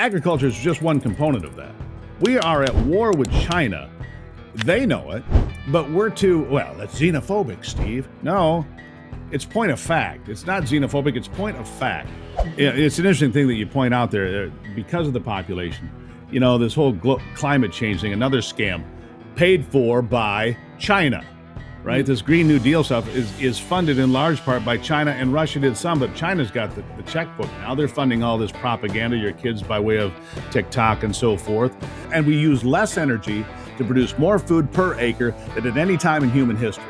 Agriculture is just one component of that. We are at war with China. They know it, but we're too, well, that's xenophobic, Steve. No, it's point of fact. It's not xenophobic, it's point of fact. It's an interesting thing that you point out there, because of the population. You know, this whole climate change thing, another scam, paid for by China, right? This Green New Deal stuff is funded in large part by China, and Russia did some, but China's got the checkbook now. They're funding all this propaganda, your kids by way of TikTok and so forth. And we use less energy to produce more food per acre than at any time in human history.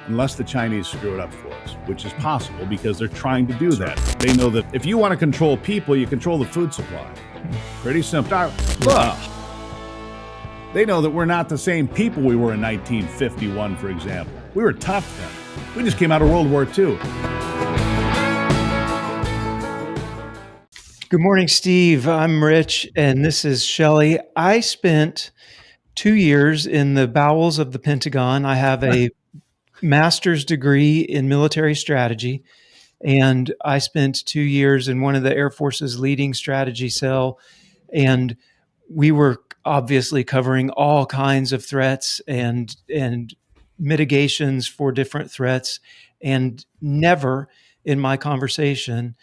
Unless the Chinese screw it up for us, which is possible because they're trying to do that. They know that if you want to control people, you control the food supply. Pretty simple. Look, they know that we're not the same people we were in 1951, for example. We were tough then. We just came out of World War II. Good morning, Steve. I'm Rich, and this is Shelley. I spent 2 years in the bowels of the Pentagon. I have a master's degree in military strategy, and I spent 2 years in one of the Air Force's leading strategy cell, and we were obviously covering all kinds of threats and mitigations for different threats, and never in my conversation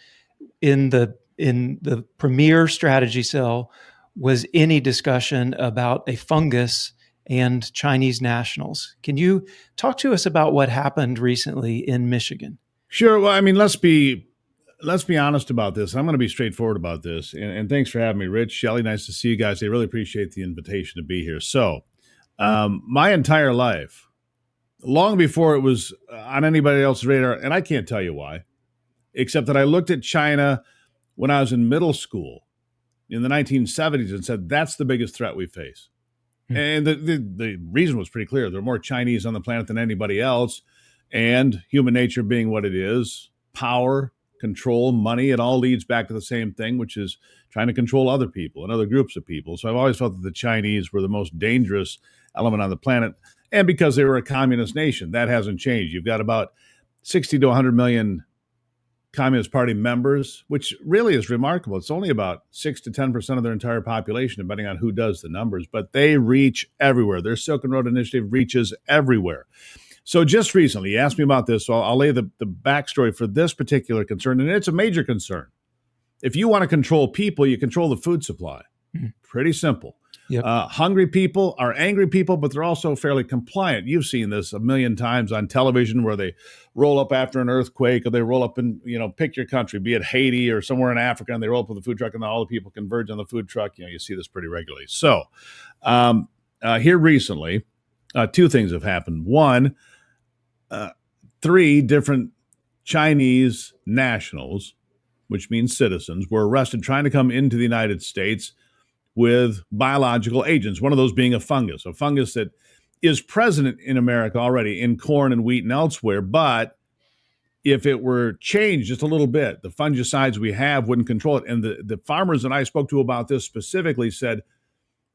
in the premier strategy cell was any discussion about a fungus and Chinese nationals. Can you talk to us about what happened recently in Michigan? Sure. Well, I mean, let's be honest about this. I'm going to be straightforward about this. And thanks for having me, Rich, Shelley. Nice to see you guys. I really appreciate the invitation to be here. So, my entire life, long before it was on anybody else's radar, and I can't tell you why, except that I looked at China when I was in middle school in the 1970s and said, that's the biggest threat we face. And the reason was pretty clear. There are more Chinese on the planet than anybody else. And human nature being what it is, power, control, money, it all leads back to the same thing, which is trying to control other people and other groups of people. So I've always felt that the Chinese were the most dangerous element on the planet. And because they were a communist nation, that hasn't changed. You've got about 60 to 100 million Communist Party members, which really is remarkable. It's only about 6 to 10% of their entire population, depending on who does the numbers, but they reach everywhere. Their Silk Road Initiative reaches everywhere. So just recently, you asked me about this, so I'll lay the backstory for this particular concern, and it's a major concern. If you want to control people, you control the food supply. Pretty simple. Yep. Hungry people are angry people, but they're also fairly compliant. You've seen this a million times on television where they roll up after an earthquake, or they roll up in, pick your country, be it Haiti or somewhere in Africa, and they roll up with a food truck and all the people converge on the food truck. You see this pretty regularly. So here recently, two things have happened. One, 3 different Chinese nationals, which means citizens, were arrested trying to come into the United States with biological agents, one of those being a fungus that is present in America already in corn and wheat and elsewhere. But if it were changed just a little bit, the fungicides we have wouldn't control it. And the farmers that I spoke to about this specifically said,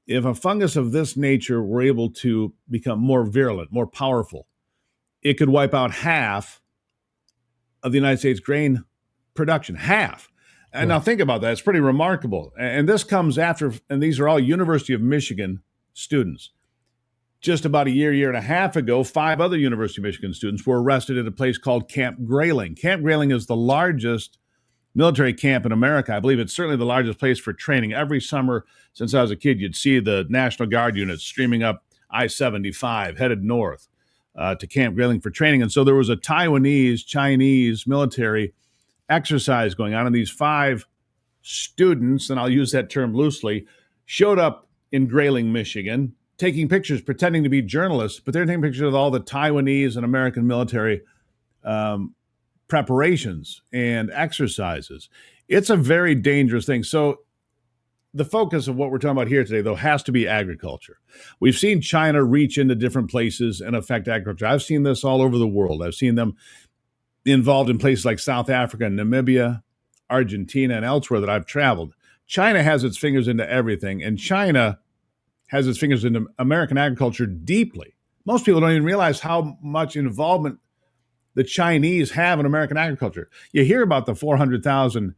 if a fungus of this nature were able to become more virulent, more powerful, it could wipe out half of the United States grain production, half. And now think about that. It's pretty remarkable. And this comes after, and these are all University of Michigan students. Just about a year and a half ago, 5 other University of Michigan students were arrested at a place called Camp Grayling. Camp Grayling is the largest military camp in America. I believe it's certainly the largest place for training. Every summer since I was a kid, you'd see the National Guard units streaming up I-75, headed north to Camp Grayling for training. And so there was a Taiwanese-Chinese military exercise going on, and these 5 students, and I'll use that term loosely, showed up in Grayling, Michigan, taking pictures, pretending to be journalists, but they're taking pictures of all the Taiwanese and American military preparations and exercises. It's a very dangerous thing. So the focus of what we're talking about here today, though, has to be agriculture. We've seen China reach into different places and affect agriculture. I've seen this all over the world. I've seen them involved in places like South Africa, Namibia, Argentina, and elsewhere that I've traveled. China has its fingers into everything, and China has its fingers into American agriculture deeply. Most people don't even realize how much involvement the Chinese have in American agriculture. You hear about the 400,000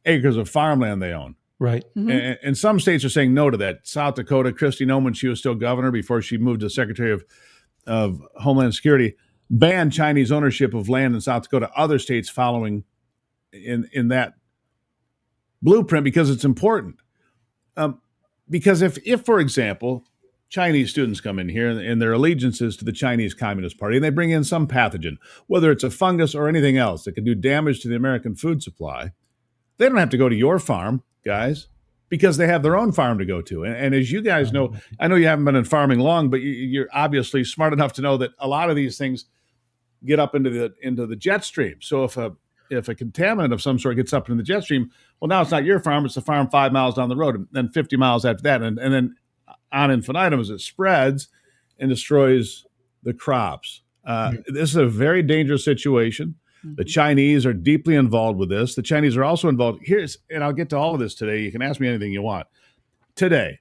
acres of farmland they own. Right. And some states are saying no to that. South Dakota, Kristi Noem, when she was still governor before she moved to Secretary of Homeland Security, banned Chinese ownership of land in South Dakota. Other states following in that blueprint because it's important. Because if, for example, Chinese students come in here and their allegiance is to the Chinese Communist Party, and they bring in some pathogen, whether it's a fungus or anything else that can do damage to the American food supply, they don't have to go to your farm, guys, because they have their own farm to go to. And as you guys know, I know you haven't been in farming long, but you're obviously smart enough to know that a lot of these things get up into the jet stream. So if a contaminant of some sort gets up into the jet stream, well, now it's not your farm; it's a farm 5 miles down the road, and then 50 miles after that, and then on infinitum as it spreads and destroys the crops. This is a very dangerous situation. The Chinese are deeply involved with this. The Chinese are also involved. And I'll get to all of this today. You can ask me anything you want. Today,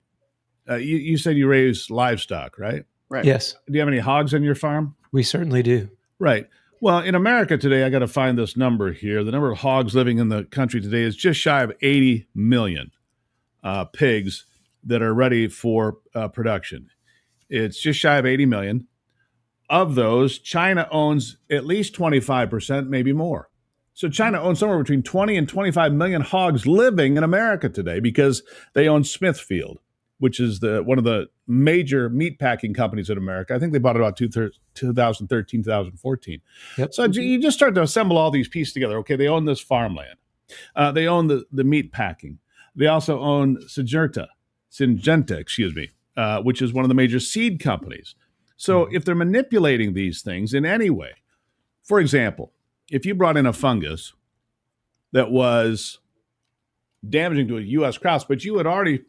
you said you raise livestock, right? Right. Yes, Do you have any hogs on your farm? we certainly do. Right. Well, in America today, I got to find this number here. The number of hogs living in the country today is just shy of 80 million pigs that are ready for production. It's just shy of 80 million. Of those, China owns at least 25%, maybe more. So China owns somewhere between 20 and 25 million hogs living in America today because they own Smithfield, which is one of the major meat packing companies in America. I think they bought it about 2013, 2014. Yep. So you just start to assemble all these pieces together. Okay, they own this farmland. They own the meat packing. They also own Syngenta, which is one of the major seed companies. So if they're manipulating these things in any way, for example, if you brought in a fungus that was damaging to a U.S. crops, but you had already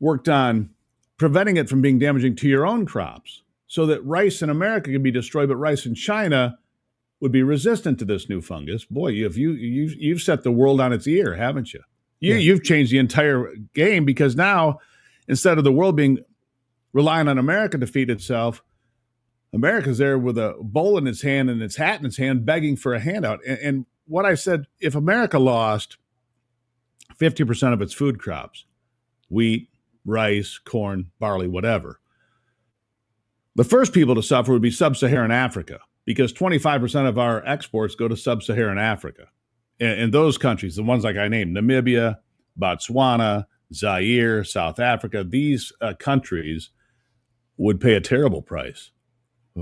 worked on preventing it from being damaging to your own crops so that rice in America can be destroyed, but rice in China would be resistant to this new fungus. Boy, you've set the world on its ear, haven't you? You've changed the entire game because now, instead of the world being relying on America to feed itself, America's there with a bowl in its hand and its hat in its hand, begging for a handout. And what I said, if America lost 50% of its food crops, wheat, rice, corn, barley, whatever, the first people to suffer would be sub-Saharan Africa, because 25% of our exports go to sub-Saharan Africa. And those countries, the ones like I named, Namibia, Botswana, Zaire, South Africa, these countries would pay a terrible price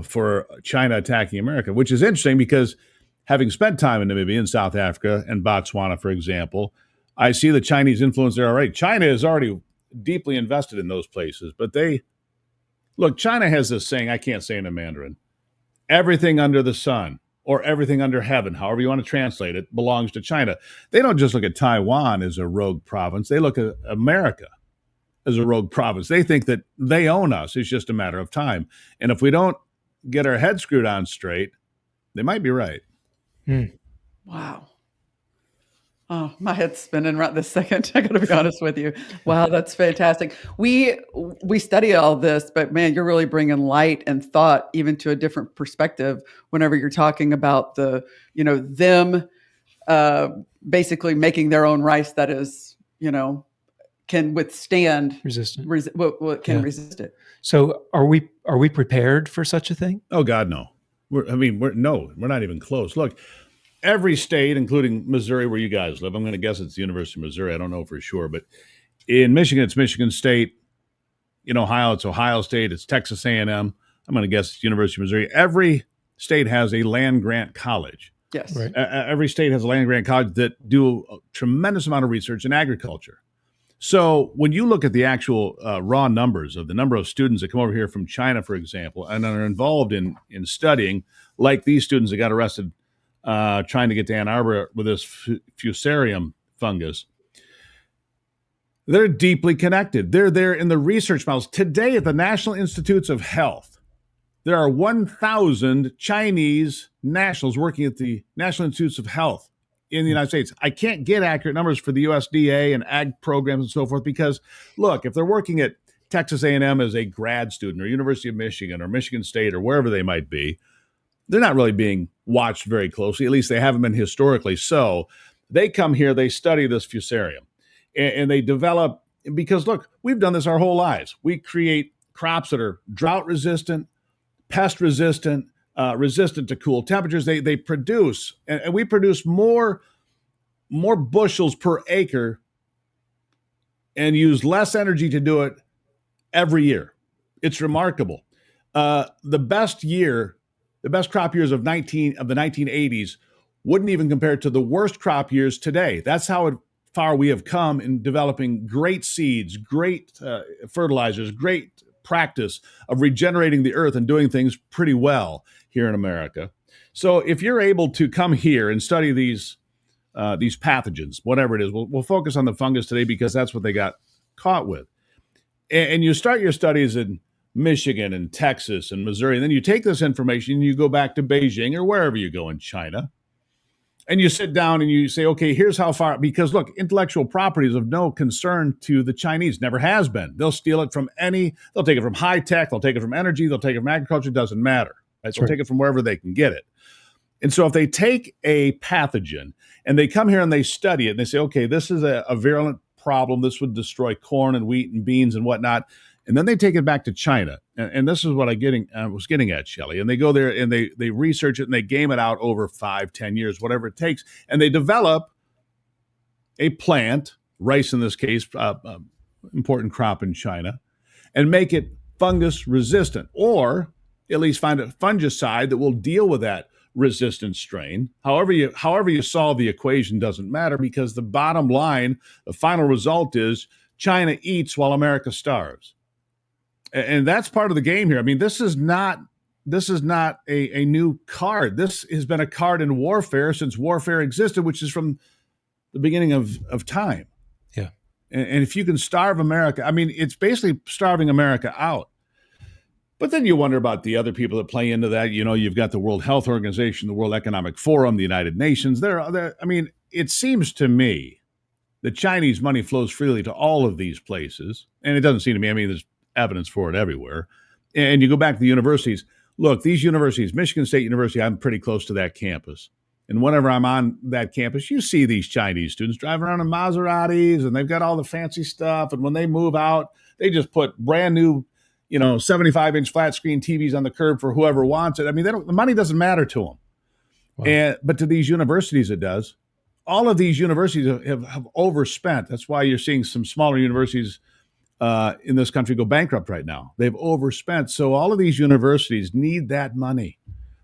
for China attacking America, which is interesting because having spent time in Namibia and South Africa and Botswana, for example, I see the Chinese influence there already. China is already deeply invested in those places, but China has this saying, I can't say in a Mandarin, everything under the sun or everything under heaven, however you want to translate it, belongs to China. They don't just look at Taiwan as a rogue province. They look at America as a rogue province. They think that they own us. It's just a matter of time. And if we don't get our head screwed on straight, they might be right. Wow. Oh, my head's spinning right this second. I got to be honest with you. Wow, that's fantastic. We study all this, but man, you're really bringing light and thought even to a different perspective whenever you're talking about them basically making their own rice that is, can withstand Resistant. resist it. So are we prepared for such a thing? Oh God, no. We're not even close. Look, every state, including Missouri, where you guys live, I'm going to guess it's the University of Missouri. I don't know for sure, but in Michigan, it's Michigan State. In Ohio, it's Ohio State. It's Texas A&M. I'm going to guess it's University of Missouri. Every state has a land grant college. Yes. Right. Every state has a land grant college that do a tremendous amount of research in agriculture. So when you look at the actual raw numbers of the number of students that come over here from China, for example, and are involved in studying, like these students that got arrested trying to get to Ann Arbor with this fusarium fungus, they're deeply connected. They're there in the research models. Today at the National Institutes of Health, there are 1,000 Chinese nationals working at the National Institutes of Health in the United States. I can't get accurate numbers for the USDA and ag programs and so forth because, look, if they're working at Texas A&M as a grad student or University of Michigan or Michigan State or wherever they might be, they're not really being watched very closely. At least they haven't been historically so. They come here, they study this fusarium. and they develop, because look, we've done this our whole lives. We create crops that are drought resistant, pest resistant, resistant to cool temperatures. They produce, and we produce more bushels per acre and use less energy to do it every year. It's remarkable. The best crop years of the 1980s wouldn't even compare to the worst crop years today. That's how far we have come in developing great seeds, great fertilizers, great practice of regenerating the earth and doing things pretty well here in America. So if you're able to come here and study these pathogens, whatever it is, we'll focus on the fungus today because that's what they got caught with. And you start your studies in Michigan and Texas and Missouri, and then you take this information and you go back to Beijing or wherever you go in China, and you sit down and you say, okay, here's how far, because look, intellectual property is of no concern to the Chinese, never has been. They'll steal it from they'll take it from high tech, they'll take it from energy, they'll take it from agriculture, it doesn't matter. Right? They'll take it from wherever they can get it. And so if they take a pathogen and they come here and they study it and they say, okay, this is a virulent problem, this would destroy corn and wheat and beans and whatnot, and then they take it back to China. And this is what I was getting at, Shelley. And they go there and they research it and they game it out over 5-10 years, whatever it takes. And they develop a plant, rice in this case, important crop in China, and make it fungus resistant, or at least find a fungicide that will deal with that resistant strain. However you solve the equation doesn't matter, because the bottom line, the final result is China eats while America starves. And that's part of the game here. I mean, this is not a new card. This has been a card in warfare since warfare existed, which is from the beginning of time. Yeah. And if you can starve America, I mean, it's basically starving America out. But then you wonder about the other people that play into that. You know, you've got the World Health Organization, the World Economic Forum, the United Nations. I mean, it seems to me that Chinese money flows freely to all of these places. And it doesn't seem to me, I mean, there's evidence for it everywhere. And you go back to the universities. Look, these universities, Michigan State University, I'm pretty close to that campus. And whenever I'm on that campus, you see these Chinese students driving around in Maseratis, and they've got all the fancy stuff. And when they move out, they just put brand new, 75-inch flat screen TVs on the curb for whoever wants it. I mean, the money doesn't matter to them. Wow. But to these universities, it does. All of these universities have overspent. That's why you're seeing some smaller universities in this country go bankrupt right now. They've overspent. So all of these universities need that money.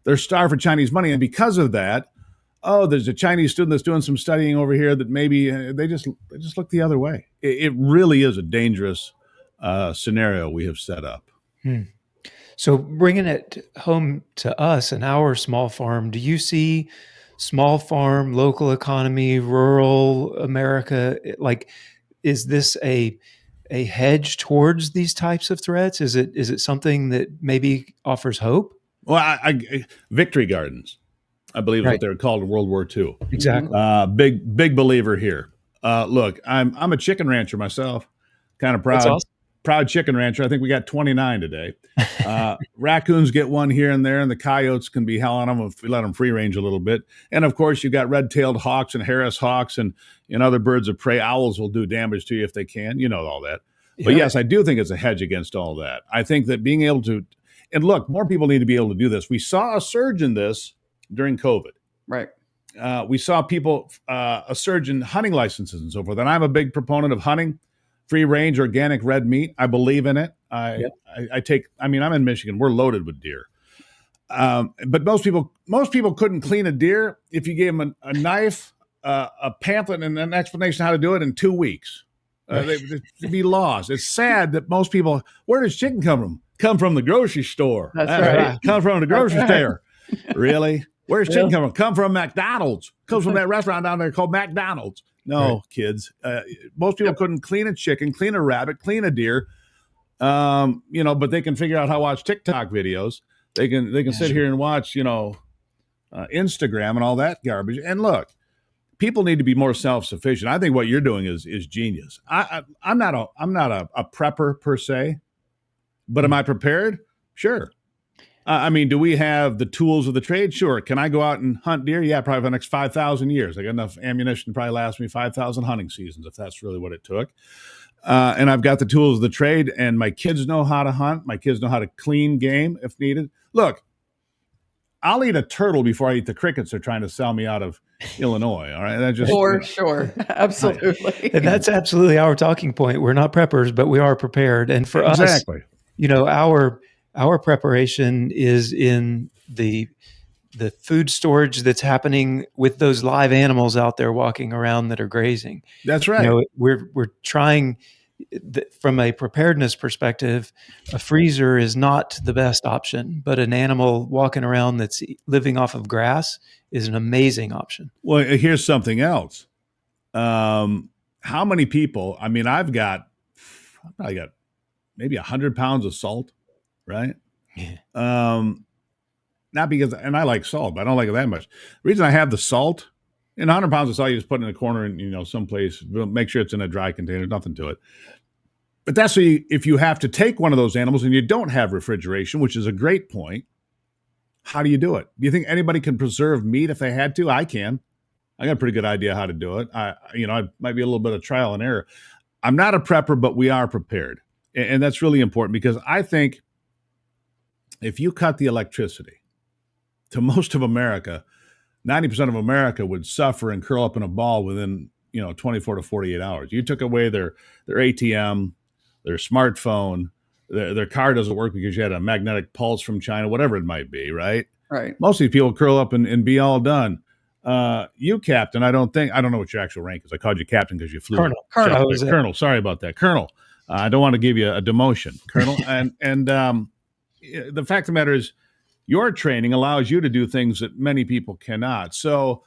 They're starved for Chinese money. And because of that, there's a Chinese student that's doing some studying over here that maybe they just look the other way. It really is a dangerous scenario we have set up. So bringing it home to us and our small farm, do you see small farm, local economy, rural America, like, is this a hedge towards these types of threats? Is it something that maybe offers hope? Well, victory gardens, I believe, is what they were called in World War II. Exactly. Big believer here. Look, I'm a chicken rancher myself. Kind of proud. That's awesome. Proud chicken rancher. I think we got 29 today. Raccoons get one here and there, and the coyotes can be hell on them if we let them free range a little bit. And of course, you've got red-tailed hawks and Harris hawks and other birds of prey. Owls will do damage to you if they can. You know all that. But yes, I do think it's a hedge against all that. I think that being able to, and look, more people need to be able to do this. We saw a surge in this during COVID. Right. We saw a surge in hunting licenses and so forth. And I'm a big proponent of hunting. Free range, organic red meat. I believe in it. I'm in Michigan. We're loaded with deer. But most people couldn't clean a deer if you gave them a knife, a pamphlet, and an explanation how to do it in 2 weeks. They'd be lost. It's sad that most people, where does chicken come from? Come from the grocery store. That's right. Come from the grocery store. Really? Where's chicken come from? Come from McDonald's. Comes from that restaurant down there called McDonald's. No, kids. Most people couldn't clean a chicken, clean a rabbit, clean a deer. But they can figure out how to watch TikTok videos. They can sit here and watch, Instagram and all that garbage. And look, people need to be more self-sufficient. I think what you're doing is genius. I'm not a prepper per se, but am I prepared? Sure. I mean, do we have the tools of the trade? Sure. Can I go out and hunt deer? Yeah, probably for the next 5,000 years. I got enough ammunition to probably last me 5,000 hunting seasons, if that's really what it took. And I've got the tools of the trade, and my kids know how to hunt. My kids know how to clean game if needed. Look, I'll eat a turtle before I eat the crickets they're trying to sell me out of Illinois. All right. That just, For sure. Absolutely. And that's absolutely our talking point. We're not preppers, but we are prepared. And for us, exactly. Our preparation is in the food storage that's happening with those live animals out there walking around that are grazing. That's right. We're trying from a preparedness perspective. A freezer is not the best option, but an animal walking around that's living off of grass is an amazing option. Well, here's something else. How many people? I mean, I got maybe 100 pounds of salt, right? Yeah. Not because, and I like salt, but I don't like it that much. The reason I have the salt, and 100 pounds of salt, you just put in a corner and, someplace, make sure it's in a dry container, nothing to it. But that's if you have to take one of those animals and you don't have refrigeration, which is a great point, how do you do it? Do you think anybody can preserve meat if they had to? I can. I got a pretty good idea how to do it. I might be a little bit of trial and error. I'm not a prepper, but we are prepared. And that's really important because I think if you cut the electricity to most of America, 90% of America would suffer and curl up in a ball within, 24 to 48 hours. You took away their ATM, their smartphone, their car doesn't work because you had a magnetic pulse from China, whatever it might be, right? Right. Most of these people curl up and be all done. You, Captain, I don't know what your actual rank is. I called you Captain because you flew. Colonel. Sorry about that. Colonel. I don't want to give you a demotion, Colonel. and the fact of the matter is, your training allows you to do things that many people cannot. So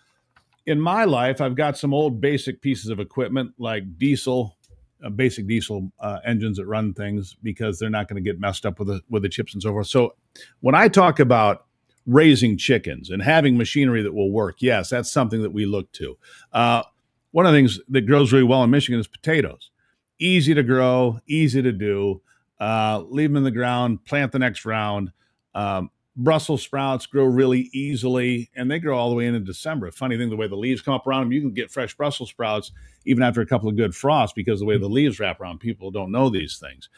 in my life, I've got some old basic pieces of equipment like basic diesel engines that run things because they're not going to get messed up with the chips and so forth. So when I talk about raising chickens and having machinery that will work, yes, that's something that we look to. One of the things that grows really well in Michigan is potatoes. Easy to grow, easy to do. Leave them in the ground, plant the next round. Brussels sprouts grow really easily, and they grow all the way into December. Funny thing, the way the leaves come up around them, you can get fresh Brussels sprouts even after a couple of good frosts because the way the leaves wrap around, people don't know these things.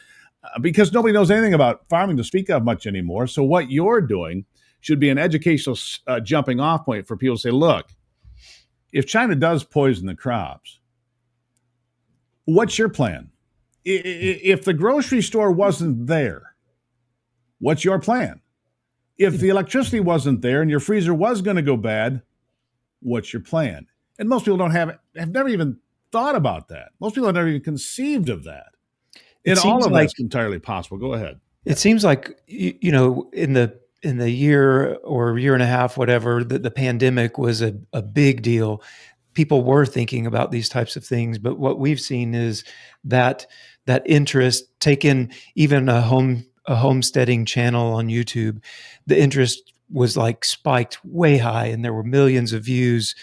Because nobody knows anything about farming to speak of much anymore. So what you're doing should be an educational jumping off point for people to say, look, if China does poison the crops, what's your plan? If the grocery store wasn't there, what's your plan? If the electricity wasn't there and your freezer was going to go bad, what's your plan? And most people have never even thought about that. Most people have never even conceived of that. And all of that's entirely possible. Go ahead. It seems like, in the year or year and a half, whatever, the pandemic was a big deal. People were thinking about these types of things, but what we've seen is that interest, taken even a homesteading channel on YouTube, the interest was like spiked way high, and there were millions of views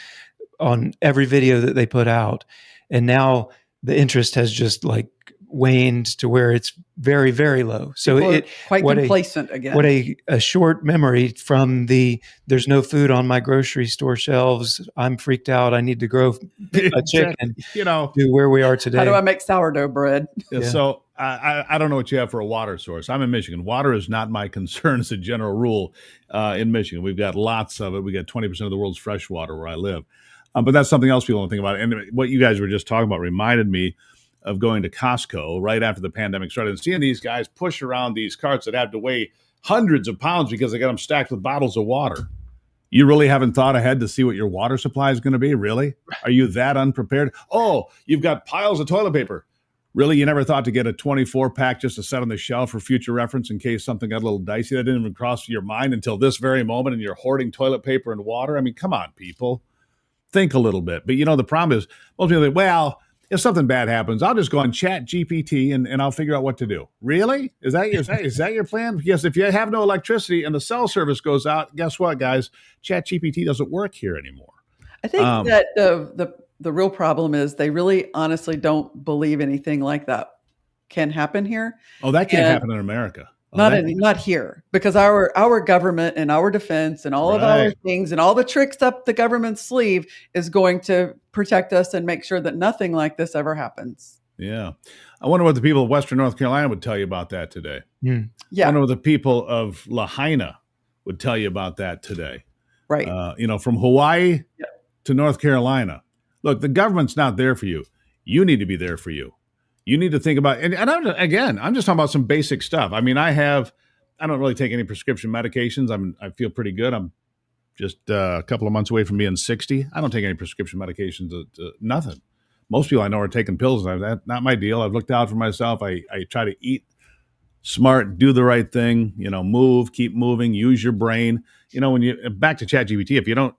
on every video that they put out. And now the interest has just like waned to where it's very, very low. So it's quite complacent again. What a short memory from there's no food on my grocery store shelves. I'm freaked out. I need to grow a chicken. To where we are today. How do I make sourdough bread? Yeah. So I don't know what you have for a water source. I'm in Michigan. Water is not my concern as a general rule in Michigan. We've got lots of it. We got 20% of the world's fresh water where I live. But that's something else people don't think about. And what you guys were just talking about reminded me of going to Costco right after the pandemic started and seeing these guys push around these carts that have to weigh hundreds of pounds because they got them stacked with bottles of water. You really haven't thought ahead to see what your water supply is going to be? Really? Are you that unprepared? Oh, you've got piles of toilet paper. Really? You never thought to get a 24-pack just to set on the shelf for future reference in case something got a little dicey? That didn't even cross your mind until this very moment, and you're hoarding toilet paper and water? I mean, come on, people. Think a little bit. But the problem is most people think, well, if something bad happens, I'll just go on Chat GPT and I'll figure out what to do. Really? Is that your plan? Because if you have no electricity and the cell service goes out, guess what, guys? Chat GPT doesn't work here anymore. I think that the real problem is they really honestly don't believe anything like that can happen here. Oh, that can't happen in America. Not here, because our government and our defense and all of our things and all the tricks up the government's sleeve is going to protect us and make sure that nothing like this ever happens. Yeah. I wonder what the people of Western North Carolina would tell you about that today. Yeah. I wonder what the people of Lahaina would tell you about that today. Right. From Hawaii to North Carolina. Look, the government's not there for you. You need to be there for you. You need to think about, and I'm just talking about some basic stuff. I mean, I don't really take any prescription medications. I feel pretty good. I'm just a couple of months away from being 60. I don't take any prescription medications, nothing. Most people I know are taking pills. That's not my deal. I've looked out for myself. I try to eat smart, do the right thing, move, keep moving, use your brain. Back to ChatGPT, if you don't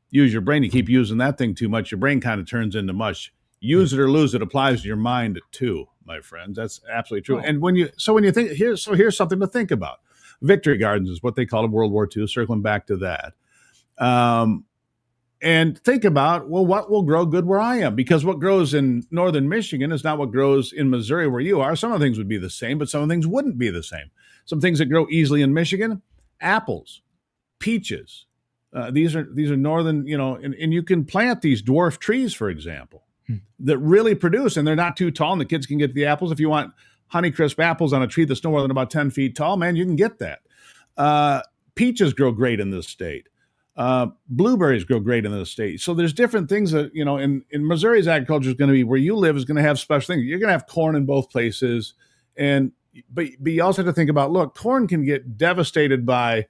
use your brain, you keep using that thing too much, your brain kind of turns into mush. Use it or lose it applies to your mind too, my friends. That's absolutely true. And when you think here's something to think about. Victory gardens is what they called in World War II, circling back to that. And think about, well, what will grow good where I am? Because what grows in northern Michigan is not what grows in Missouri where you are. Some of the things would be the same, but some of the things wouldn't be the same. Some things that grow easily in Michigan, apples, peaches. These are northern, and you can plant these dwarf trees, for example, that really produce, and they're not too tall, and the kids can get the apples. If you want Honeycrisp apples on a tree that's no more than about 10 feet tall, man, you can get that. Peaches grow great in this state. Blueberries grow great in this state. So there's different things that, in Missouri's agriculture is going to be, where you live is going to have special things. You're going to have corn in both places. But you also have to think about, look, corn can get devastated by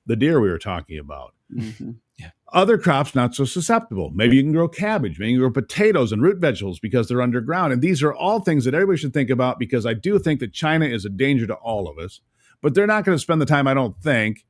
the deer we were talking about. Mm-hmm. Yeah. Other crops, not so susceptible. Maybe you can grow cabbage, maybe you can grow potatoes and root vegetables because they're underground. And these are all things that everybody should think about, because I do think that China is a danger to all of us. But they're not going to spend the time, I don't think,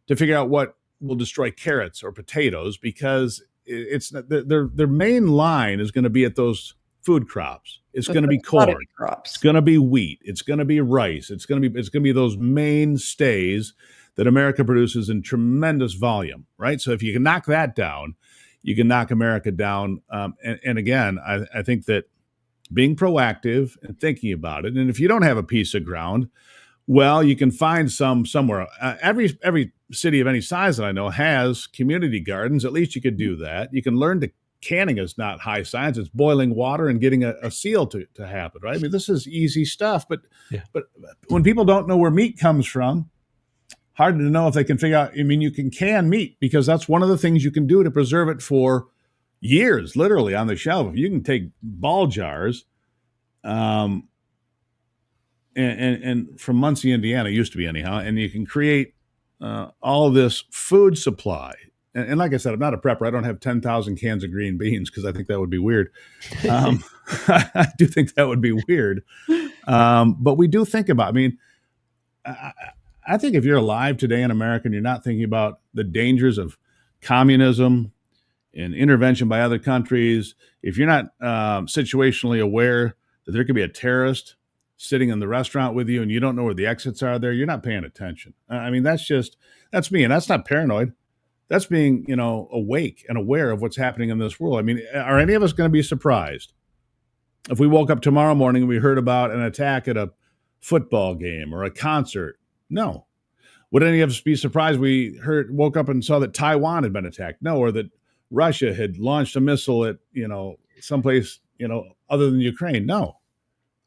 to figure out what will destroy carrots or potatoes, because it's their main line is going to be at those food crops. It's going to be corn. It's going to be wheat. It's going to be rice. It's going to be those mainstays that America produces in tremendous volume, right? So if you can knock that down, you can knock America down. And again, I think that being proactive and thinking about it, and if you don't have a piece of ground, well, you can find some somewhere. Every city of any size that I know has community gardens. At least you could do that. You can learn to canning is not high science. It's boiling water and getting a seal to happen, right? I mean, this is easy stuff. But when people don't know where meat comes from, hard to know if they can figure out. I mean, you can can meat, because that's one of the things you can do to preserve it for years, literally on the shelf. If you can take ball jars, and from Muncie, Indiana, used to be anyhow, and you can create all this food supply. And like I said, I'm not a prepper. I don't have 10,000 cans of green beans, because I think that would be weird. I do think that would be weird. But we do think about, I mean, I think if you're alive today in America and you're not thinking about the dangers of communism and intervention by other countries, if you're not situationally aware that there could be a terrorist sitting in the restaurant with you and you don't know where the exits are there, you're not paying attention. I mean, that's me. And that's not paranoid. That's being, awake and aware of what's happening in this world. I mean, are any of us going to be surprised if we woke up tomorrow morning and we heard about an attack at a football game or a concert? No. Would any of us be surprised we woke up and saw that Taiwan had been attacked? No. Or that Russia had launched a missile at, someplace, other than Ukraine? No.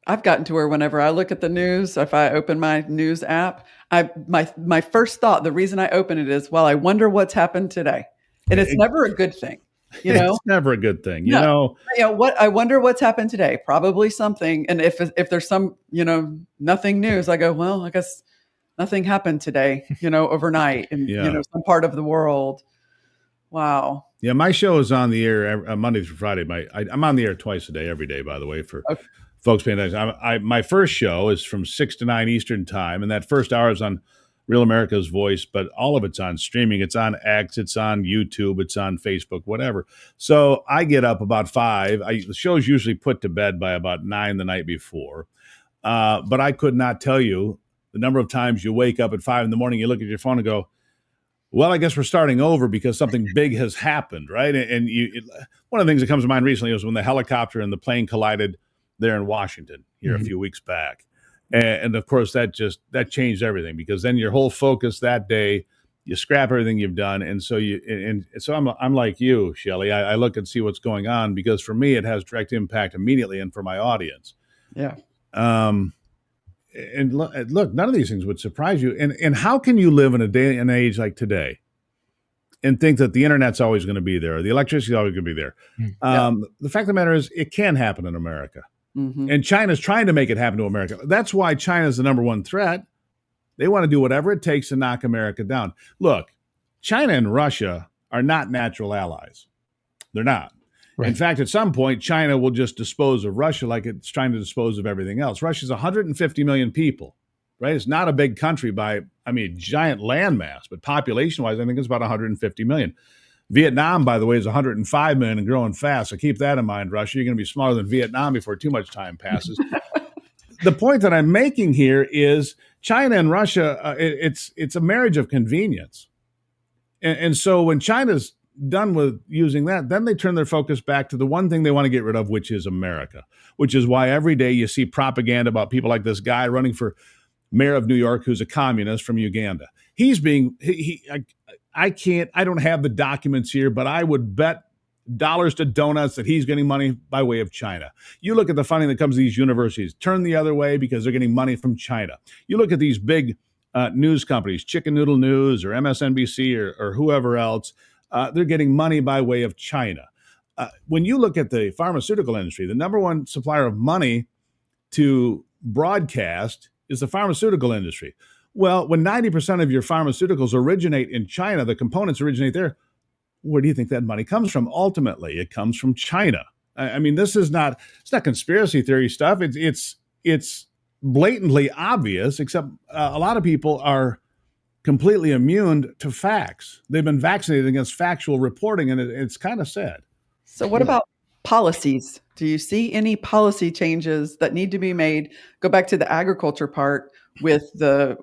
I've gotten to where whenever I look at the news, if I open my news app, my first thought, the reason I open it is, well, I wonder what's happened today. And it's never a good thing. It's never a good thing. What I wonder what's happened today. Probably something. And if there's some, nothing news, I go, well, I guess nothing happened today, overnight in some part of the world. Wow. Yeah, my show is on the air Monday through Friday. I'm on the air twice a day, every day, by the way, for folks paying attention. My first show is from 6 to 9 Eastern time, and that first hour is on Real America's Voice, but all of it's on streaming. It's on X, it's on YouTube, it's on Facebook, whatever. So I get up about 5. The show's usually put to bed by about 9 the night before. But I could not tell you the number of times you wake up at 5 in the morning, you look at your phone and go, well, I guess we're starting over because something big has happened, right? And one of the things that comes to mind recently was when the helicopter and the plane collided there in Washington here a few weeks back. And of course, that changed everything, because then your whole focus that day, you scrap everything you've done. And so I'm like you, Shelley. I look and see what's going on, because for me, it has direct impact immediately, and for my audience. Yeah. And look, none of these things would surprise you. And how can you live in a day and age like today and think that the internet's always going to be there, or the electricity is always going to be there? The fact of the matter is, it can happen in America. Mm-hmm. And China's trying to make it happen to America. That's why China is the number one threat. They want to do whatever it takes to knock America down. Look, China and Russia are not natural allies. They're not. Right. In fact, at some point, China will just dispose of Russia like it's trying to dispose of everything else. Russia's 150 million people, right? It's not a big country by, giant landmass, but population-wise, I think it's about 150 million. Vietnam, by the way, is 105 million and growing fast. So keep that in mind, Russia. You're going to be smaller than Vietnam before too much time passes. The point that I'm making here is China and Russia, it's a marriage of convenience. And so when China's done with using that, then they turn their focus back to the one thing they want to get rid of, which is America, which is why every day you see propaganda about people like this guy running for mayor of New York who's a communist from Uganda. I don't have the documents here, but I would bet dollars to donuts that he's getting money by way of China. You look at the funding that comes to these universities, turn the other way because they're getting money from China. You look at these big news companies, Chicken Noodle News or MSNBC or whoever else, they're getting money by way of China. When you look at the pharmaceutical industry, the number one supplier of money to broadcast is the pharmaceutical industry. Well, when 90% of your pharmaceuticals originate in China, the components originate there, where do you think that money comes from? Ultimately, it comes from China. This is not conspiracy theory stuff. It's blatantly obvious, except a lot of people are completely immune to facts. They've been vaccinated against factual reporting, and it's kind of sad. So what about policies? Do you see any policy changes that need to be made? Go back to the agriculture part with the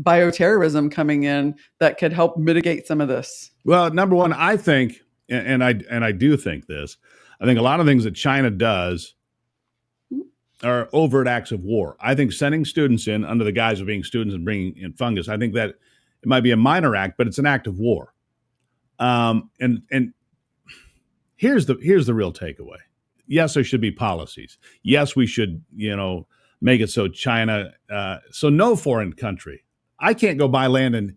bioterrorism coming in that could help mitigate some of this. Well, number one, I think, and I do think this, I think a lot of things that China does are overt acts of war. I think sending students in under the guise of being students and bringing in fungus, I think that it might be a minor act, but it's an act of war. And here's the real takeaway. Yes, there should be policies. Yes, we should, make it so China, so no foreign country. I can't go buy land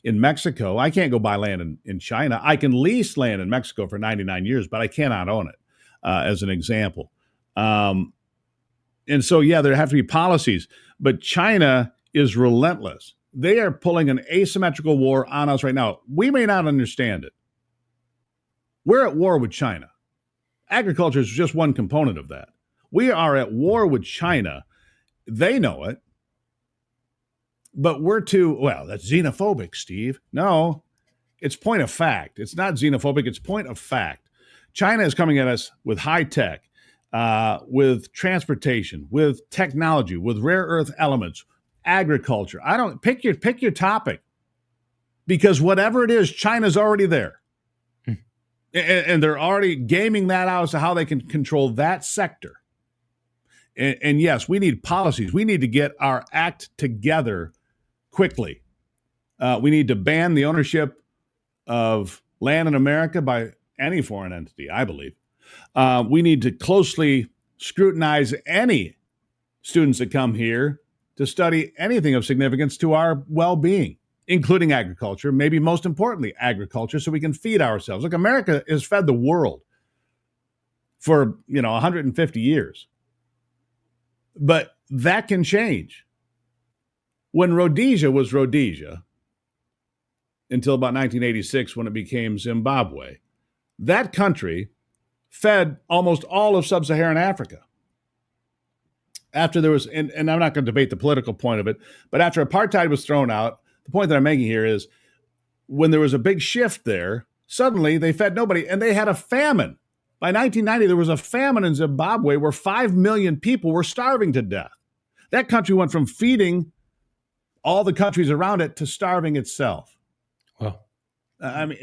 in Mexico. I can't go buy land in China. I can lease land in Mexico for 99 years, but I cannot own it, as an example. And so, there have to be policies, but China is relentless. They are pulling an asymmetrical war on us right now. We may not understand it. We're at war with China. Agriculture is just one component of that. We are at war with China. They know it. But we're that's xenophobic, Steve. No, it's point of fact. It's not xenophobic, it's point of fact. China is coming at us with high tech, with transportation, with technology, with rare earth elements, agriculture. Pick your topic, because whatever it is, China's already there. And they're already gaming that out as to how they can control that sector. And yes, we need policies. We need to get our act together quickly. We need to ban the ownership of land in America by any foreign entity, I believe. We need to closely scrutinize any students that come here to study anything of significance to our well-being, including agriculture, maybe most importantly, agriculture, so we can feed ourselves. Look, America has fed the world for, 150 years. But that can change. When Rhodesia was Rhodesia, until about 1986 when it became Zimbabwe, that country fed almost all of sub-Saharan Africa. After there was, and I'm not going to debate the political point of it, but after apartheid was thrown out, the point that I'm making here is when there was a big shift there, suddenly they fed nobody, and they had a famine. By 1990, there was a famine in Zimbabwe where 5 million people were starving to death. That country went from feeding all the countries around it to starving itself. Wow.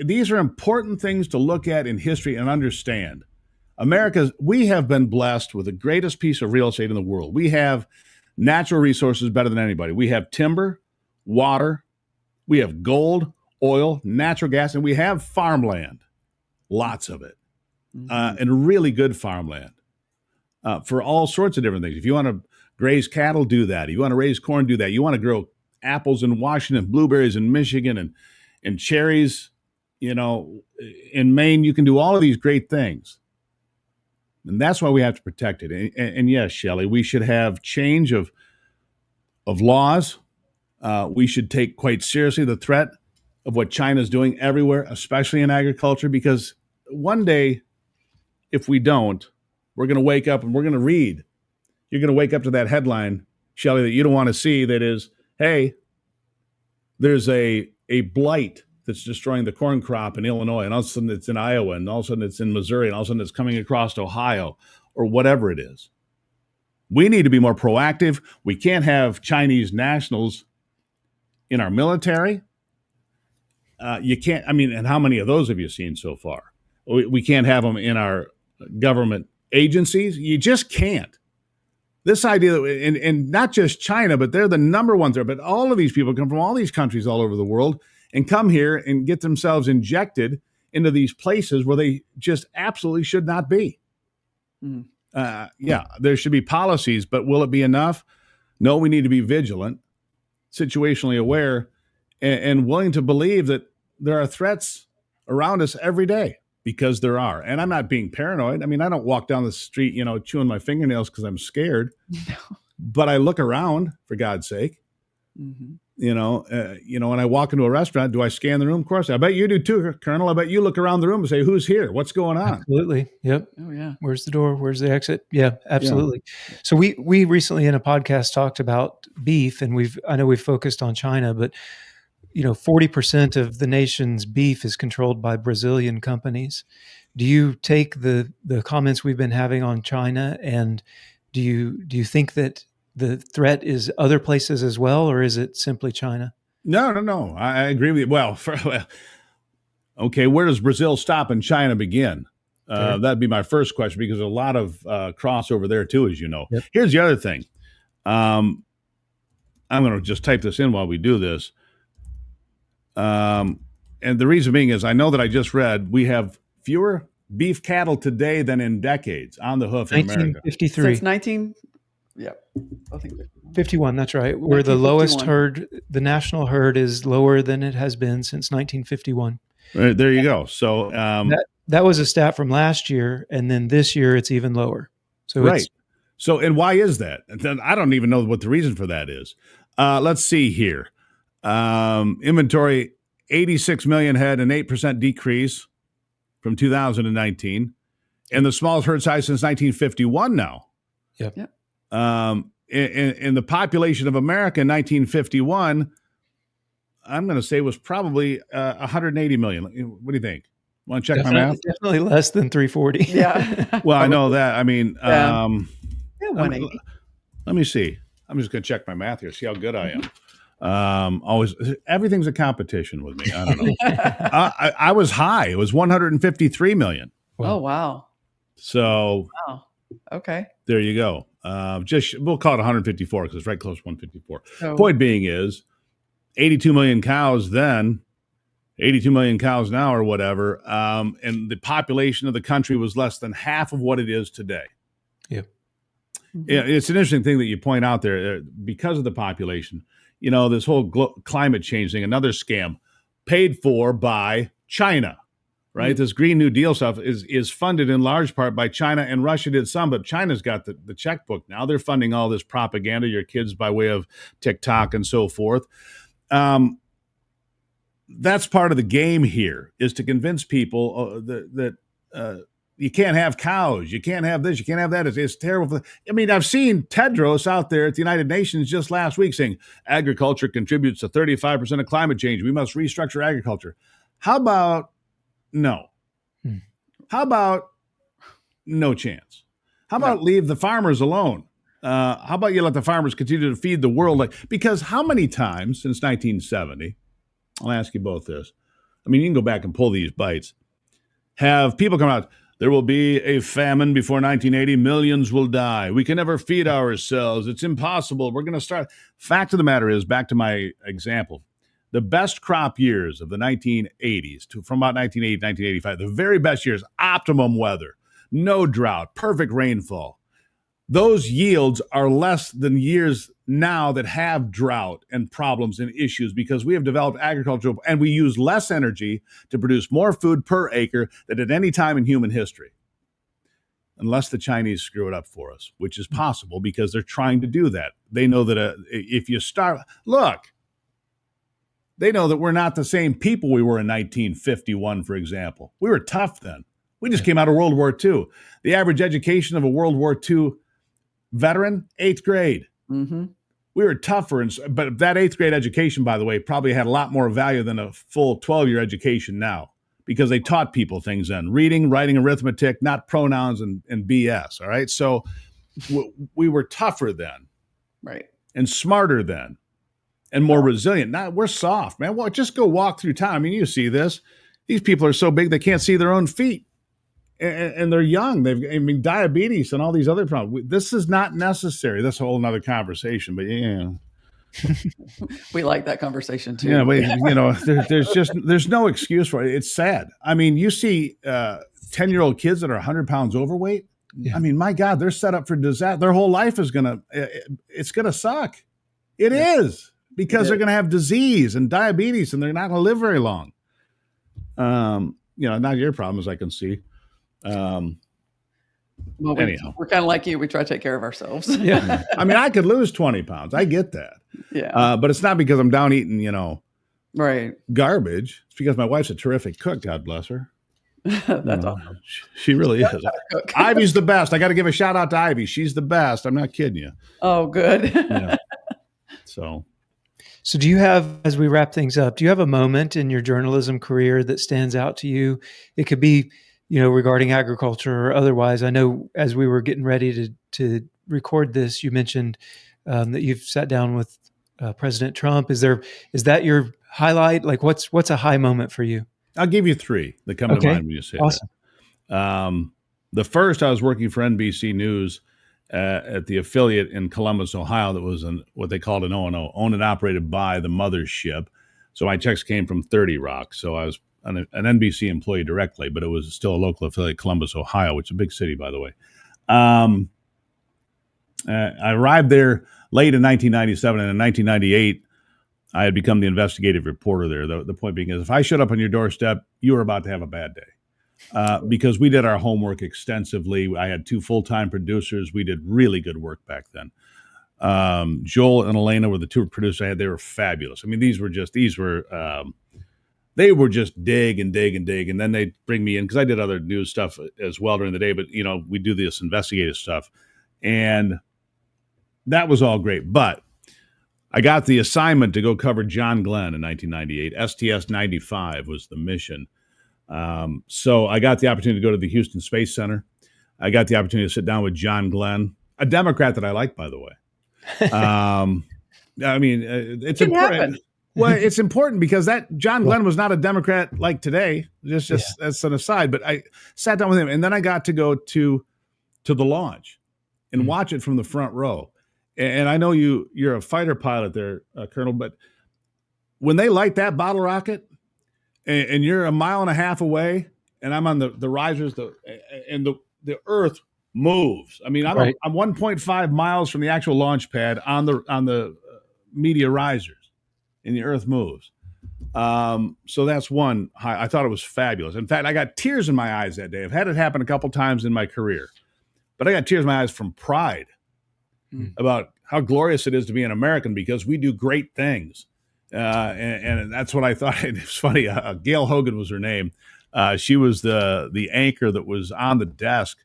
These are important things to look at in history and understand. We have been blessed with the greatest piece of real estate in the world. We have natural resources better than anybody. We have timber, water, we have gold, oil, natural gas, and we have farmland, lots of it, and really good farmland for all sorts of different things. If you want to graze cattle, do that. If you want to raise corn, do that. You want to grow apples in Washington, blueberries in Michigan, and cherries, in Maine, you can do all of these great things. And that's why we have to protect it. And yes, Shelley, we should have change of laws. We should take quite seriously the threat of what China's doing everywhere, especially in agriculture, because one day, if we don't, we're going to wake up and we're going to read. You're going to wake up to that headline, Shelley, that you don't want to see, that is, hey, there's a blight that's destroying the corn crop in Illinois, and all of a sudden it's in Iowa, and all of a sudden it's in Missouri, and all of a sudden it's coming across Ohio, or whatever it is. We need to be more proactive. We can't have Chinese nationals in our military. You can't, and how many of those have you seen so far? We can't have them in our government agencies. You just can't. This idea that, and not just China, but they're the number one there, but all of these people come from all these countries all over the world and come here and get themselves injected into these places where they just absolutely should not be. There should be policies, but will it be enough? No, we need to be vigilant, situationally aware, and willing to believe that there are threats around us every day, because there are. And I'm not being paranoid. I don't walk down the street, chewing my fingernails because I'm scared. No. But I look around, for God's sake. When I walk into a restaurant, do I scan the room? Of course. I bet you do too, Colonel. I bet you look around the room and say, who's here? What's going on? Absolutely. Yep. Oh, yeah. Where's the door? Where's the exit? Yeah, absolutely. Yeah. So we recently in a podcast talked about beef, and I know we've focused on China, but 40% of the nation's beef is controlled by Brazilian companies. Do you take the comments we've been having on China, and do you think that the threat is other places as well, or is it simply China? No. I agree with you. Well, okay, where does Brazil stop and China begin? That'd be my first question, because there's a lot of crossover there too, as you know. Yep. Here's the other thing. I'm going to just type this in while we do this. And the reason being is I know that I just read we have fewer beef cattle today than in decades on the hoof in America. 1953. Since I think 51, that's right. We're the lowest herd. The national herd is lower than it has been since 1951. Right, there you go. So that was a stat from last year, and then this year it's even lower. So right. So, and why is that? I don't even know what the reason for that is. Let's see here. Inventory, 86 million head, an 8% decrease from 2019, and the smallest herd size since 1951 now. Yep. In the population of America in 1951, I'm going to say was probably 180 million. What do you think? Want to check my math? Definitely less than 340. Yeah. Well, I know that. 180. Let me see. I'm just going to check my math here, see how good I am. Always, everything's a competition with me. I don't know. I was high. It was 153 million. Wow. Oh, wow. So, okay. There you go. We'll call it 154 because it's right close to 154. Oh. Point being is 82 million cows then, 82 million cows now or whatever. And the population of the country was less than half of what it is today. Yeah. Yeah, it's an interesting thing that you point out there because of the population. This whole climate change thing, another scam paid for by China, right? Mm-hmm. This Green New Deal stuff is funded in large part by China, and Russia did some, but China's got the checkbook now. They're funding all this propaganda, your kids by way of TikTok and so forth. That's part of the game here, is to convince people that you can't have cows, you can't have this, you can't have that. It's terrible. I've seen Tedros out there at the United Nations just last week saying agriculture contributes to 35% of climate change. We must restructure agriculture. How about no? How about no chance? How about leave the farmers alone? How about you let the farmers continue to feed the world? Because how many times since 1970, I'll ask you both this. You can go back and pull these bites. Have people come out, There will be a famine before 1980. Millions will die. We can never feed ourselves. It's impossible. We're going to start. Fact of the matter is, back to my example, the best crop years of the 1980s from about 1980 to 1985, the very best years, optimum weather, no drought, perfect rainfall. Those yields are less than years now that have drought and problems and issues because we have developed agriculture and we use less energy to produce more food per acre than at any time in human history. Unless the Chinese screw it up for us, which is possible because they're trying to do that. They know that if you start, look, they know that we're not the same people we were in 1951, for example. We were tough then. We just came out of World War II. The average education of a World War II veteran, 8th grade. Mm-hmm. We were tougher, but that 8th grade education, by the way, probably had a lot more value than a full 12-year education now because they taught people things then. Reading, writing, arithmetic, not pronouns and BS, all right? So we were tougher then. Right. And smarter then and more resilient. Now we're soft, man. Well, just go walk through town. I mean, you see this. These people are so big they can't see their own feet. And they're young. Diabetes and all these other problems. This is not necessary. That's a whole nother conversation. But yeah, we like that conversation too. Yeah, but there's no excuse for it. It's sad. I mean, you see 10-year-old kids that are 100 pounds overweight. Yeah. I mean, my God, they're set up for disaster. Their whole life is it's gonna suck. It is because they're gonna have disease and diabetes, and they're not gonna live very long. Not your problem, as I can see. Anyhow, we're kind of like you. We try to take care of ourselves. Yeah. I mean, I could lose 20 pounds. I get that. Yeah. But it's not because I'm down eating, right. garbage. It's because my wife's a terrific cook. God bless her. That's awesome. She really is. Ivy's the best. I got to give a shout out to Ivy. She's the best. I'm not kidding you. Oh, good. Yeah. So do you have, as we wrap things up, do you have a moment in your journalism career that stands out to you? It could be, regarding agriculture or otherwise. I know as we were getting ready to record this, you mentioned that you've sat down with President Trump. Is that your highlight? Like what's a high moment for you? I'll give you 3 that come to mind when you say awesome. that. The first, I was working for NBC News at the affiliate in Columbus, Ohio, that was what they called an O&O, owned and operated by the mothership. So my checks came from 30 Rock. So I was an NBC employee directly, but it was still a local affiliate, Columbus, Ohio, which is a big city, by the way. I arrived there late in 1997, and in 1998, I had become the investigative reporter there. The point being is, if I showed up on your doorstep, you were about to have a bad day because we did our homework extensively. I had 2 full-time producers. We did really good work back then. Joel and Elena were the 2 producers I had. They were fabulous. I mean, they were just dig and dig and dig. And then they'd bring me in because I did other news stuff as well during the day. But, we do this investigative stuff. And that was all great. But I got the assignment to go cover John Glenn in 1998. STS 95 was the mission. So I got the opportunity to go to the Houston Space Center. I got the opportunity to sit down with John Glenn, a Democrat that I like, by the way. It's important. Well, it's important because that John Glenn was not a Democrat like today. Just that's an aside. But I sat down with him, and then I got to go to the launch and watch it from the front row. And I know you're a fighter pilot there, Colonel, but when they light that bottle rocket and you're a mile and a half away and I'm on the risers, and the Earth moves. I mean, I'm 1.5 miles from the actual launch pad on the media risers, and the Earth moves. So that's one high. I thought it was fabulous. In fact, I got tears in my eyes that day. I've had it happen a couple times in my career, but I got tears in my eyes from pride about how glorious it is to be an American because we do great things. And that's what I thought. It was funny. Gail Hogan was her name. She was the anchor that was on the desk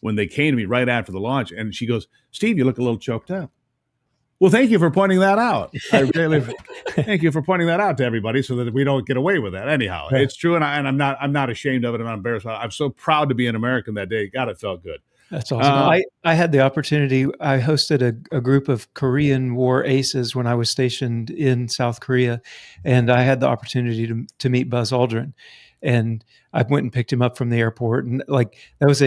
when they came to me right after the launch. And she goes, "Steve, you look a little choked up." Well, thank you for pointing that out. Thank you for pointing that out to everybody so that we don't get away with that. Anyhow, it's true. And I'm not ashamed of it. I'm not embarrassed. I'm so proud to be an American that day. God, it felt good. That's awesome. I had the opportunity. I hosted a group of Korean War aces when I was stationed in South Korea, and I had the opportunity to meet Buzz Aldrin. and I went and picked him up from the airport, and like it was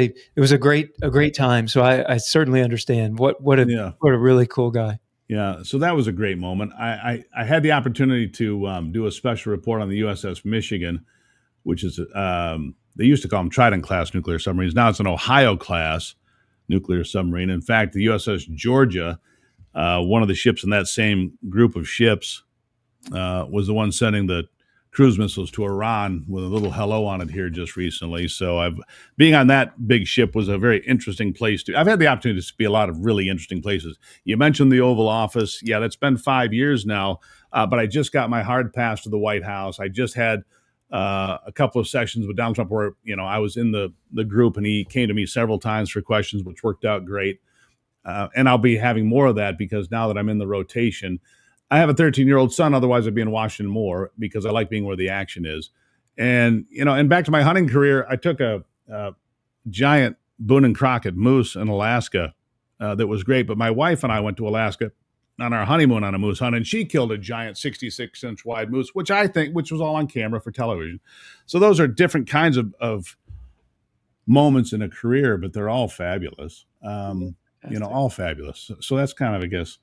a great time. So I certainly understand what a really cool guy. Yeah, so that was a great moment. I had the opportunity to do a special report on the USS Michigan, which is they used to call them Trident class nuclear submarines. Now it's an Ohio class nuclear submarine. In fact, the USS Georgia, one of the ships in that same group of ships, was the one sending the cruise missiles to Iran with a little hello on it here just recently. So being on that big ship was a very interesting place I've had the opportunity to be a lot of really interesting places. You mentioned the Oval Office. Yeah, that's been 5 years now. But I just got my hard pass to the White House. I just had a couple of sessions with Donald Trump where, I was in the group and he came to me several times for questions, which worked out great. And I'll be having more of that because now that I'm in the rotation, I have a 13-year-old son. Otherwise, I'd be in Washington more because I like being where the action is. And, and back to my hunting career, I took a giant Boone and Crockett moose in Alaska that was great. But my wife and I went to Alaska on our honeymoon on a moose hunt, and she killed a giant 66-inch wide moose, which was all on camera for television. So those are different kinds of moments in a career, but they're all fabulous. All fabulous. So that's kind of, I guess,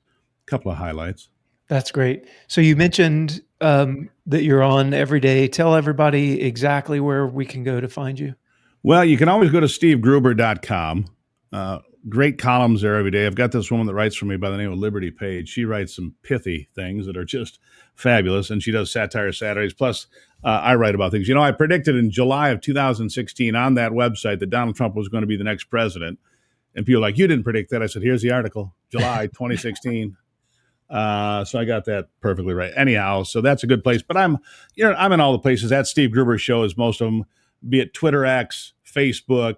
a couple of highlights. That's great. So you mentioned that you're on every day. Tell everybody exactly where we can go to find you. Well, you can always go to stevegruber.com. Great columns there every day. I've got this woman that writes for me by the name of Liberty Page. She writes some pithy things that are just fabulous, and she does Satire Saturdays. Plus, I write about things. I predicted in July of 2016 on that website that Donald Trump was going to be the next president. And people are like, you didn't predict that. I said, here's the article, July 2016. So I got that perfectly right. Anyhow, so that's a good place. But I'm in all the places. At Steve Gruber Show is most of them, be it Twitter, X, Facebook.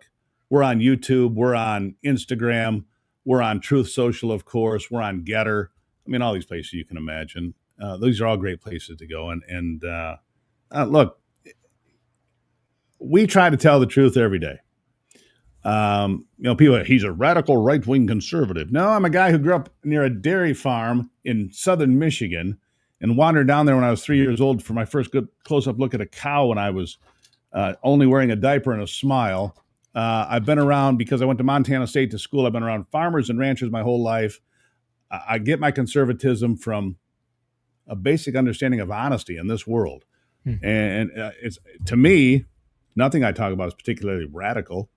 We're on YouTube. We're on Instagram. We're on Truth Social, of course. We're on Getter. All these places you can imagine. These are all great places to go. And look, we try to tell the truth every day. People, he's a radical right-wing conservative. No, I'm a guy who grew up near a dairy farm in southern Michigan and wandered down there when I was 3 years old for my first good close-up look at a cow when I was only wearing a diaper and a smile. I've been around, because I went to Montana State to school, I've been around farmers and ranchers my whole life. I get my conservatism from a basic understanding of honesty in this world. And it's, to me, nothing I talk about is particularly radical.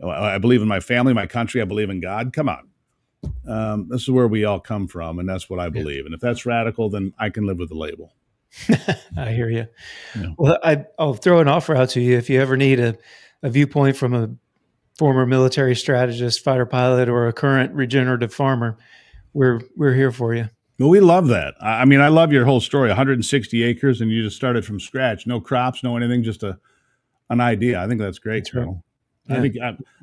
I believe in my family, my country. I believe in God. Come on. This is where we all come from, and that's what I believe. And if that's radical, then I can live with the label. I hear you. Yeah. Well, I'll throw an offer out to you. If you ever need a viewpoint from a former military strategist, fighter pilot, or a current regenerative farmer, we're here for you. Well, we love that. I love your whole story. 160 acres, and you just started from scratch. No crops, no anything, just an idea. I think that's great, Colonel. Yeah. I think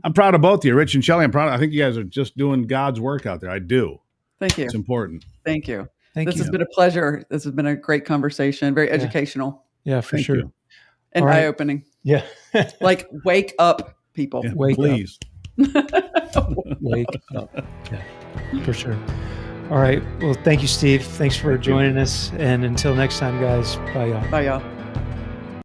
I'm proud of both of you, Rich and Shelley. I think you guys are just doing God's work out there. I do. Thank you. It's important. Thank you. This has been a pleasure. This has been a great conversation. Very educational. Yeah, for sure. You. And eye-opening. Yeah. Like, wake up, people. Yeah, wake please. Up. Wake up. Yeah, for sure. All right. Well, thank you, Steve. Thanks for joining us. And until next time, guys. Bye, y'all. Bye, y'all.